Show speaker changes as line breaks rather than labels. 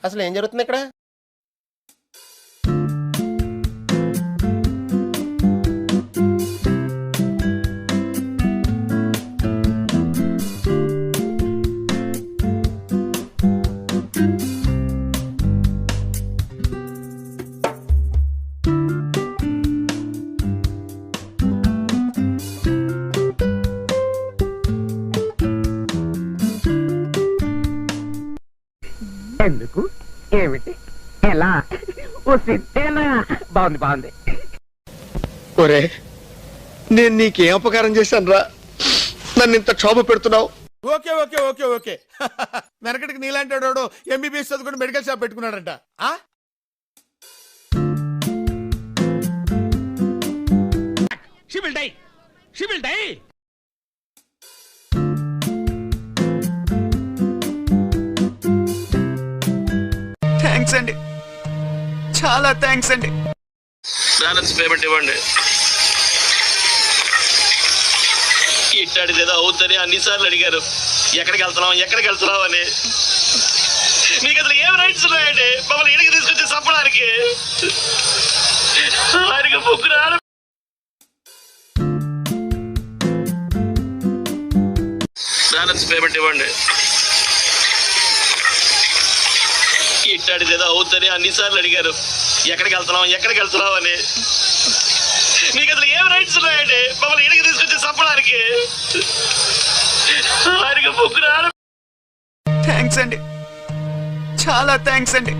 అసలు ఏం జరుగుతుంది ఇక్కడ?
ఎందుకు, ఏమిటి, ఎలా? ఓ సిద్ధేనా? బాగుంది బాగుంది.
ఒరే, నేను నీకేం అపకారం చేశాను రా, నన్ను ఇంత క్షోభ పెడుతున్నావు?
ఓకే ఓకే ఓకే ఓకే వెనకటికి నీలాంటి వాడు ఎంబీబీఎస్ చదువుకుని మెడికల్ షాప్ పెట్టుకున్నాడంట.
She will die. She will die.
Thanks అండి, చాలా థ్యాంక్స్ అండి.
బ్యాలెన్స్ పేమెంట్ ఇవ్వండి. ఇట్టాడిది ఏదో అవుతుంది అన్నిసార్లు అడిగారు, ఎక్కడికి వెళ్తున్నావు అని. మీకు అసలు ఏం రైట్స్ ఉన్నాయండి మమ్మల్ని ఇంటికి తీసుకొచ్చి చంపడానికి? ఆయనకి ముగ్గురు బ్యాలెన్స్ పేమెంట్ ఇవ్వండి. ఇట్టాడిది ఏదో అవుతుంది అన్నిసార్లు అడిగారు, ఎక్కడికి వెళ్తున్నావు అని. మీకు అసలు ఏం రైట్స్ ఉన్నాయండి మమ్మల్ని ఇంటికి తీసుకొచ్చి చంపడానికి? ఆయనకి ముగ్గురు
థ్యాంక్స్ అండి, చాలా థ్యాంక్స్ అండి.